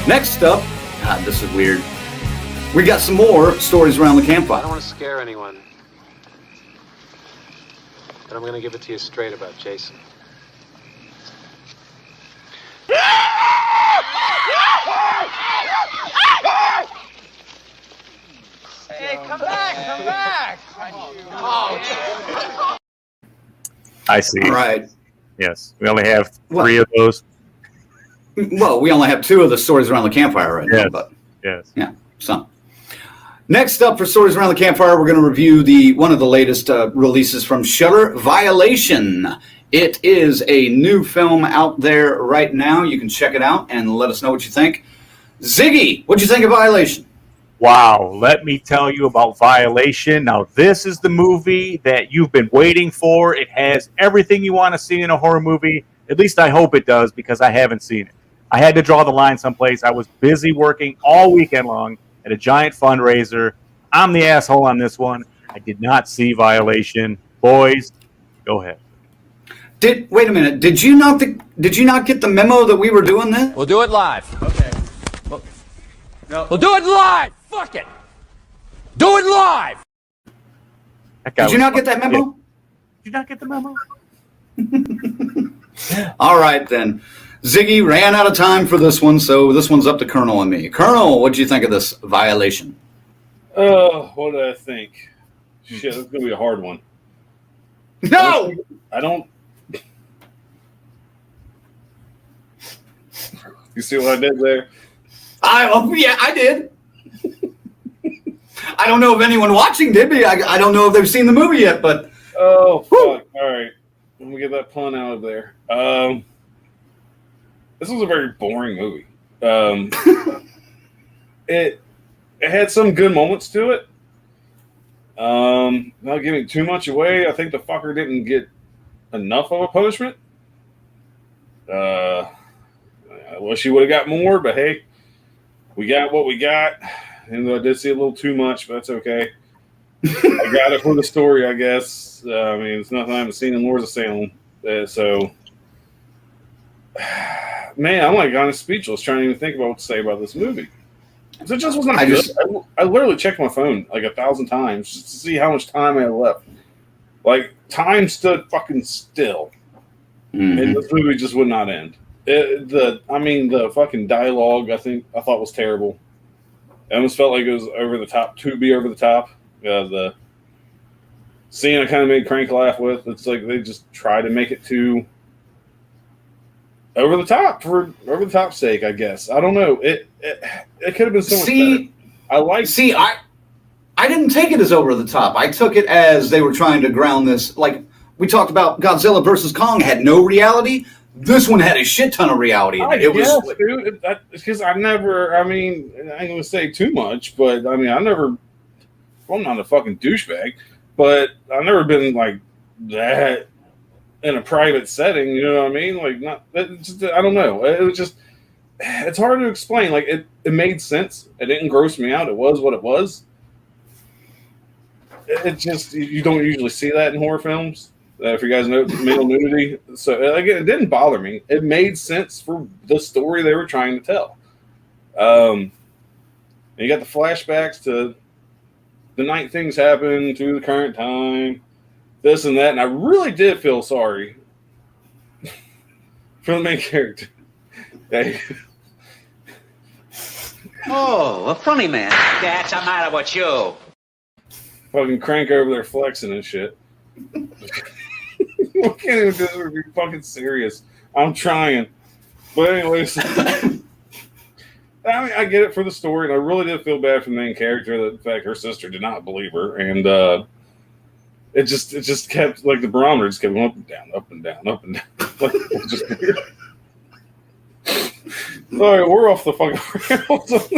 Next up, God, this is weird. We got some more stories around the I campfire. don't want to scare anyone, but I'm going to give it to you straight about Jason. Hey, come back! Oh. I see. All right. Yes, we only have three of those. Well, we only have two of the stories around the campfire right now, but yes. Yeah, some. Next up for stories around the campfire, we're going to review one of the latest releases from Shudder, Violation. It is a new film out there right now. You can check it out and let us know what you think. Ziggy, what'd you think of Violation? Wow, let me tell you about Violation. Now, this is the movie that you've been waiting for. It has everything you want to see in a horror movie. At least I hope it does, because I haven't seen it. I had to draw the line someplace. I was busy working all weekend long at a giant fundraiser. I'm the asshole on this one. I did not see Violation. Boys, go ahead. Wait a minute. Did you not get the memo that we were doing this? We'll do it live. Okay. We'll do it live! Fuck it! Do it live! Did you not get that memo? Did you not get the memo? All right, then. Ziggy ran out of time for this one, so this one's up to Colonel and me. Colonel, what did you think of this Violation? What did I think? Shit, it's going to be a hard one. No! I don't... You see what I did there? Yeah, I did. I don't know if anyone watching did. I don't know if they've seen the movie yet, but... Oh, fuck. All right. Let me get that pun out of there. This was a very boring movie. It had some good moments to it. Not giving too much away. I think the fucker didn't get enough of a punishment. I wish he would have got more, but hey, we got what we got. Even though I did see a little too much, but that's okay. I got it for the story, I guess. I mean, it's nothing I haven't seen in Lords of Salem. So, man, I'm like honest speechless trying to even think about what to say about this movie. It just was not good. I literally checked my phone like 1,000 times just to see how much time I had left. Like, time stood fucking still. Mm-hmm. And this movie just would not end. The fucking dialogue, I thought was terrible. It almost felt like it was over the top, to be over the top. The scene I kind of made Crank laugh with, it's like they just try to make it too over the top for over the top sake, I guess. I don't know. It could have been so much better. I didn't take it as over the top. I took it as they were trying to ground this. Like we talked about, Godzilla versus Kong had no reality. This one had a shit ton of reality in it. Dude, because I ain't going to say too much, but I mean, I'm not a fucking douchebag, but I've never been like that in a private setting, you know what I mean? Like, I don't know. It was just, it's hard to explain. Like, it made sense. It didn't gross me out. It was what it was. It just, you don't usually see that in horror films. If you guys know male nudity. So, again, it didn't bother me. It made sense for the story they were trying to tell. You got the flashbacks to the night things happen to the current time, this and that. And I really did feel sorry for the main character. Hey. Oh, a funny man. That's the matter with you. Fucking Crank over there flexing and shit. I can't even do this or be fucking serious. I'm trying. But anyways, I mean, I get it for the story, and I really did feel bad for the main character. In fact, her sister did not believe her, and it just kept, like, the barometer just kept going up and down, up and down, up and down. Like, it was just weird. All right, we're off the fucking rails.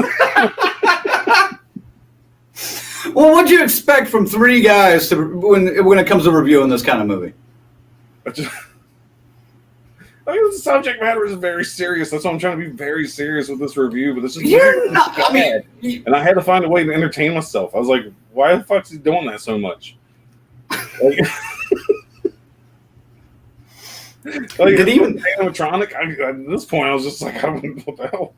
Well, what'd you expect from three guys when it comes to reviewing this kind of movie? I think the subject matter is very serious. That's why I'm trying to be very serious with this review. But this is and I had to find a way to entertain myself. I was like, why the fuck is he doing that so much? Like, did even animatronic? At this point, I was just like, what the hell?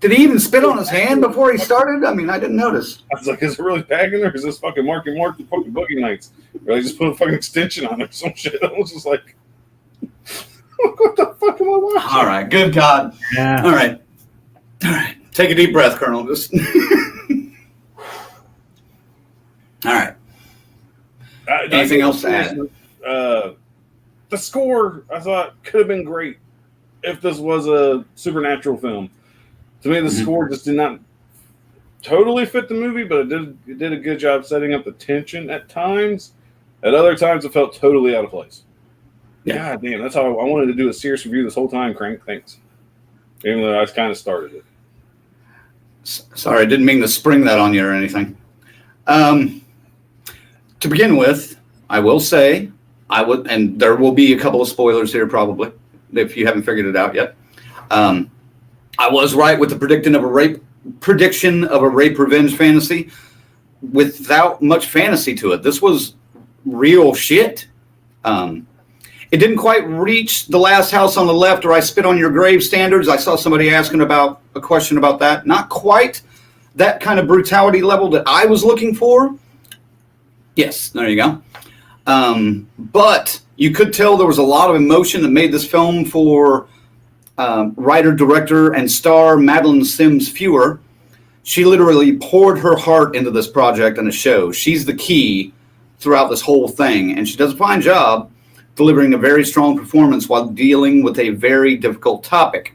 Did he even spit on his hand before he started? I mean, I didn't notice. I was like, is it really packing or is this fucking Marky Mark the fucking Boogie Nights? Or they just put a fucking extension on it or some shit. I was just like, what the fuck am I watching? All right, good God. Yeah. All right. Take a deep breath, Colonel. Just. All right. Anything else to add? The score, I thought, could have been great if this was a supernatural film. To me, the score just did not totally fit the movie, but it did a good job setting up the tension at times. At other times, it felt totally out of place. Yeah. God damn, that's how I wanted to do a serious review this whole time, Crank. Thanks. Even though I kind of started it. Sorry, I didn't mean to spring that on you or anything. To begin with, I will say, and there will be a couple of spoilers here probably, if you haven't figured it out yet. I was right with the prediction of a rape revenge fantasy without much fantasy to it. This was real shit. It didn't quite reach The Last House on the Left or I Spit on Your Grave standards. I saw somebody asking about a question about that. Not quite that kind of brutality level that I was looking for. Yes, there you go. But you could tell there was a lot of emotion that made this film for writer, director, and star Madeline Sims Fewer. She literally poured her heart into this project and the show. She's the key throughout this whole thing, and she does a fine job delivering a very strong performance while dealing with a very difficult topic.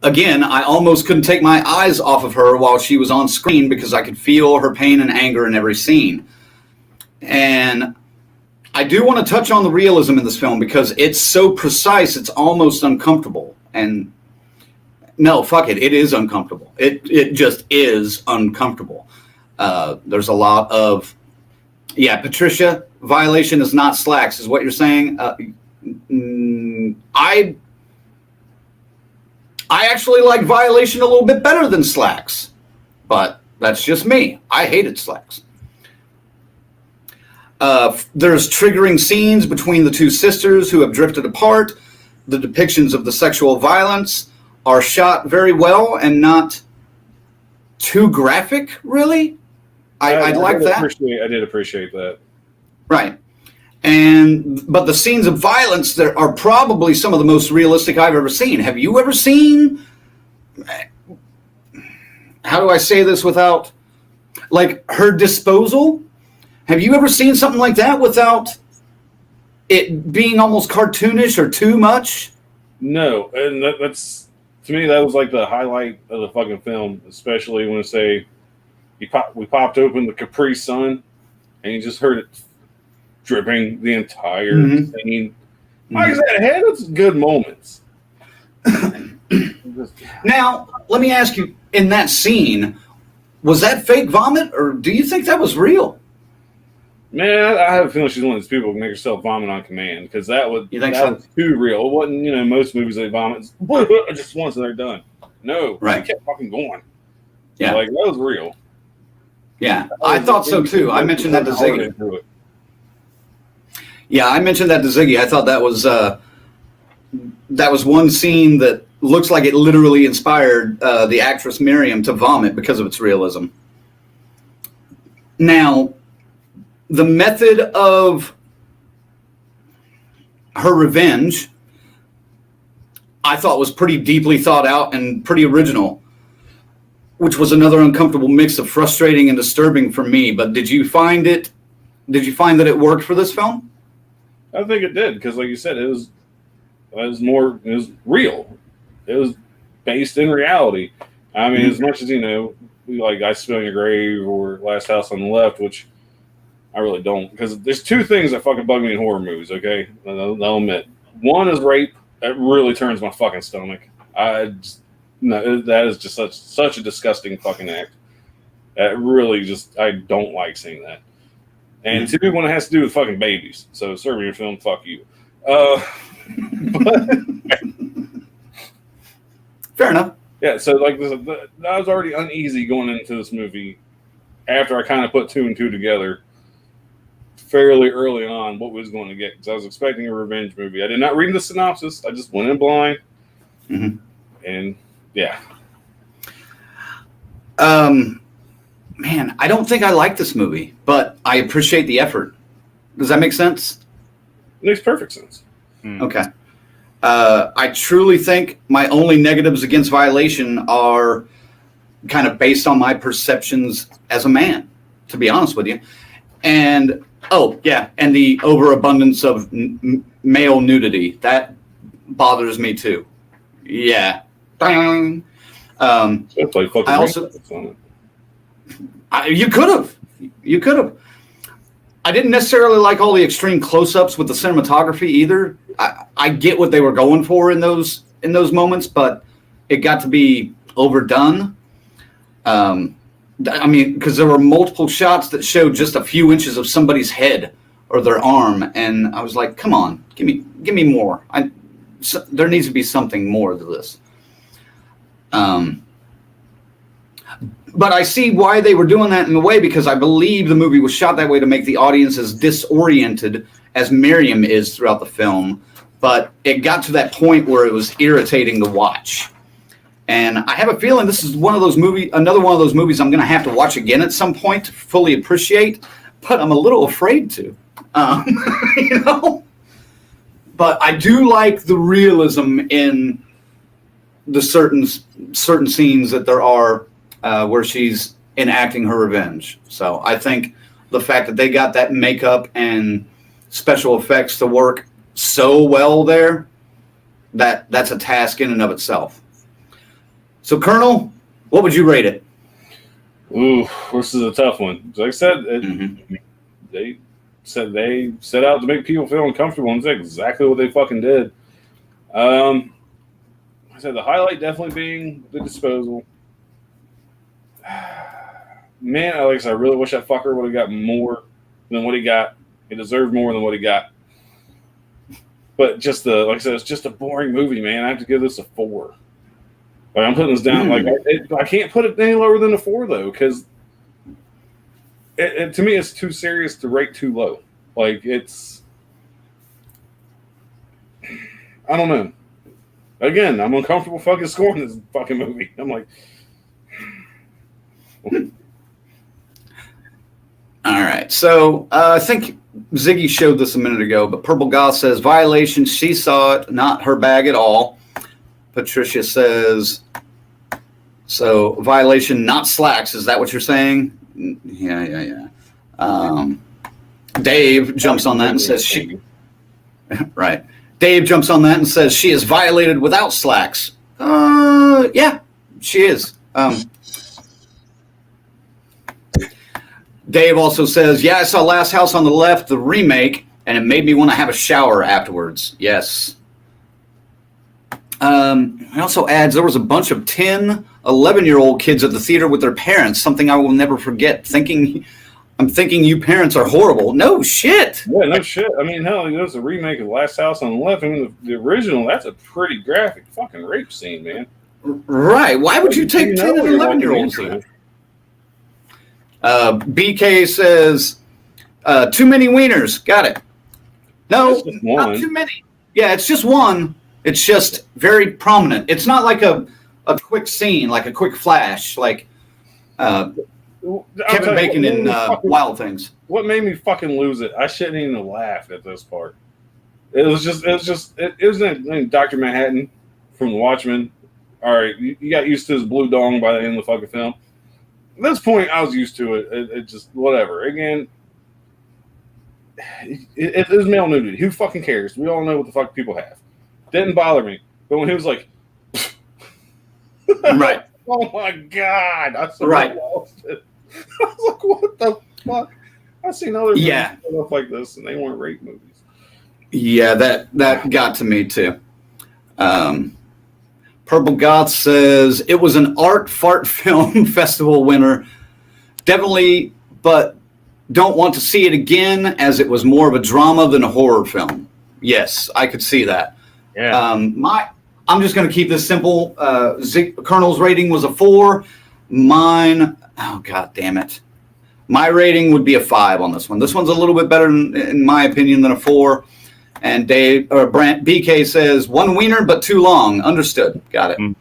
Again, I almost couldn't take my eyes off of her while she was on screen because I could feel her pain and anger in every scene. And I do want to touch on the realism in this film because it's so precise, it's almost uncomfortable. And no, fuck it, it is uncomfortable. It just is uncomfortable. There's a lot of, Patricia, violation is not slacks, is what you're saying. I actually like Violation a little bit better than Slacks, but that's just me. I hated Slacks. There's triggering scenes between the two sisters who have drifted apart. The depictions of the sexual violence are shot very well and not too graphic, really. I like that. I did appreciate that. Right. But the scenes of violence there are probably some of the most realistic I've ever seen. Have you ever seen, how do I say this without, like, Her Disposal? Have you ever seen something like that without it being almost cartoonish or too much? No, and that's, to me, that was like the highlight of the fucking film, especially when, say, we popped open the Capri Sun, and you just heard it dripping the entire scene. Like I said, it had its good moments. Now, let me ask you, in that scene, was that fake vomit, or do you think that was real? Man, I have a feeling she's one of these people who can make herself vomit on command, because that was too real. It wasn't, most movies they vomit just once and they're done. No, right. They kept fucking going. Yeah. Like, that was real. Yeah, I thought so too. I mentioned that to Ziggy. Yeah, I mentioned that to Ziggy. I thought that was one scene that looks like it literally inspired the actress Miriam to vomit because of its realism. Now, the method of her revenge, I thought was pretty deeply thought out and pretty original, which was another uncomfortable mix of frustrating and disturbing for me. But did you find that it worked for this film? I think it did, because like you said, it was real. It was based in reality. I mean, as much as, like I Spit on Your Grave or Last House on the Left, which I really don't, because there's two things that fucking bug me in horror movies, okay? I'll admit. One is rape. That really turns my fucking stomach. That is just such a disgusting fucking act. That really just, I don't like seeing that. And two, when it has to do with fucking babies. So, serving your film, fuck you. But fair enough. Yeah, so like I was already uneasy going into this movie after I kind of put two and two together fairly early on what we was going to get, because I was expecting a revenge movie. I did not read the synopsis. I just went in blind. And yeah, Man, I don't think I like this movie, but I appreciate the effort. Does that make sense? It makes perfect sense. Okay. I truly think my only negatives against Violation are kind of based on my perceptions as a man, to be honest with you. And, and the overabundance of male nudity. That bothers me, too. Yeah. I also... You could have. I didn't necessarily like all the extreme close-ups with the cinematography either. I get what they were going for in those moments, but it got to be overdone. Because there were multiple shots that showed just a few inches of somebody's head or their arm, and I was like, "Come on, give me more." There needs to be something more to this. But I see why they were doing that in a way, because I believe the movie was shot that way to make the audience as disoriented as Miriam is throughout the film. But it got to that point where it was irritating to watch. And I have a feeling this is another one of those movies I'm going to have to watch again at some point to fully appreciate. But I'm a little afraid to, But I do like the realism in the certain scenes that there are. Where she's enacting her revenge. So I think the fact that they got that makeup and special effects to work so well there, that's a task in and of itself. So, Colonel, what would you rate it? Ooh, this is a tough one. Like I said, they said they set out to make people feel uncomfortable, and that's exactly what they fucking did. I said the highlight definitely being the disposal. Man, Alex, I really wish that fucker would have got more than what he got. He deserved more than what he got. But like I said, it's just a boring movie, man. I have to give this a 4. Like, I'm putting this down. I can't put it any lower than a 4 though, because to me it's too serious to rate too low. Like, it's, I don't know. Again, I'm uncomfortable fucking scoring this fucking movie. I'm like. All right, so I think Ziggy showed this a minute ago, but Purple Goth says Violation, she saw it, not her bag at all. Patricia says, so Violation, not slacks. Is that what you're saying? Yeah. Dave jumps on that and says she. Right. Dave jumps on that and says she is violated without slacks. Yeah, she is. Dave also says, yeah, I saw Last House on the Left, the remake, and it made me want to have a shower afterwards. Yes. He also adds, there was a bunch of 10, 11-year-old kids at the theater with their parents, something I will never forget. I'm thinking you parents are horrible. No shit. Yeah, no shit. I mean, hell, there's a remake of Last House on the Left. I mean, the original, that's a pretty graphic fucking rape scene, man. Right. Why would you take 10 and 11-year-olds there? BK says, too many wieners. Got it. No, not too many. Yeah, it's just one. It's just very prominent. It's not like a quick scene, like a quick flash, like Kevin Bacon in Wild Things. What made me fucking lose it? I shouldn't even laugh at this part. It was Dr. Manhattan from The Watchmen. All right, you got used to his blue dong by the end of the fucking film. At this point, I was used to it. It just, whatever. Again, it is male nudity. Who fucking cares? We all know what the fuck people have. Didn't bother me. But when he was like, right. Oh my God. I lost it. I was like, what the fuck? I've seen other movies stuff like this, and they weren't rape movies. Yeah, that got to me too. Purple Goth says, it was an art fart film festival winner. Definitely, but don't want to see it again, as it was more of a drama than a horror film. Yes, I could see that. Yeah. I'm just going to keep this simple. Colonel's rating was a 4. Mine, oh god damn it. My rating would be a 5 on this one. This one's a little bit better, in my opinion, than a 4. And BK says, one wiener, but too long. Understood. Got it. And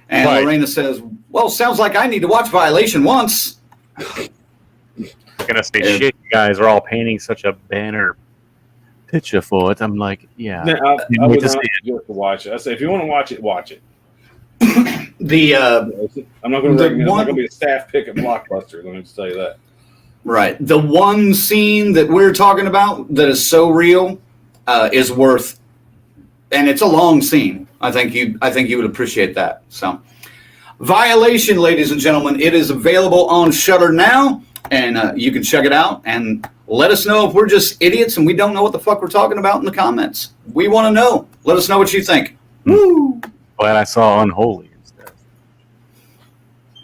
right. Lorena says, Well, sounds like I need to watch Violation once. I'm gonna say shit. You guys are all painting such a banner picture for it. I'm like, yeah. I would not to watch it. I say if you want to watch it, watch it. I'm not going to recommend. It's not going to be a staff pick at Blockbuster. Let me just tell you that. Right. The one scene that we're talking about that is so real is worth, and it's a long scene. I think you would appreciate that. So, Violation, ladies and gentlemen, it is available on Shudder now, and you can check it out and let us know if we're just idiots and we don't know what the fuck we're talking about in the comments. We want to know. Let us know what you think. Woo! Glad I saw Unholy instead.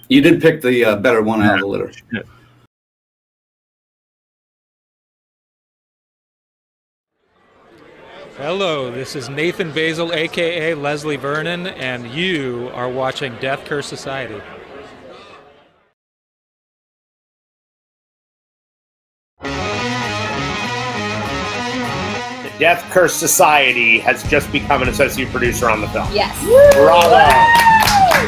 You did pick the better one out of the litter. Shit. Hello, this is Nathan Basil, aka Leslie Vernon, and you are watching Death Curse Society. The Death Curse Society has just become an associate producer on the film. Yes. Bravo.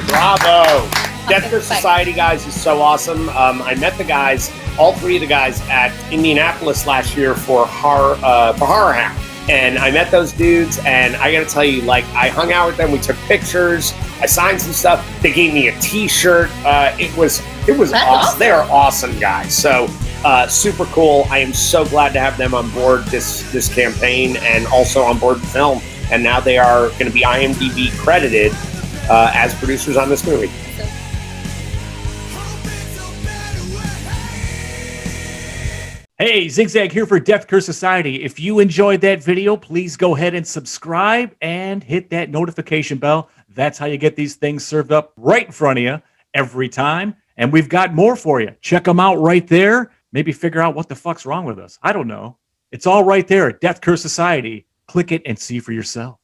Bravo. Death Curse Society, guys, is so awesome. I met the guys, all three of the guys, at Indianapolis last year for Horror Hound. And I met those dudes, and I got to tell you, like, I hung out with them. We took pictures. I signed some stuff. They gave me a T-shirt. It was awesome. They're awesome guys. So super cool. I am so glad to have them on board this campaign and also on board the film. And now they are going to be IMDb credited as producers on this movie. Hey, Zigzag here for Death Curse Society. If you enjoyed that video, please go ahead and subscribe and hit that notification bell. That's how you get these things served up right in front of you every time. And we've got more for you. Check them out right there. Maybe figure out what the fuck's wrong with us. I don't know. It's all right there at Death Curse Society. Click it and see for yourself.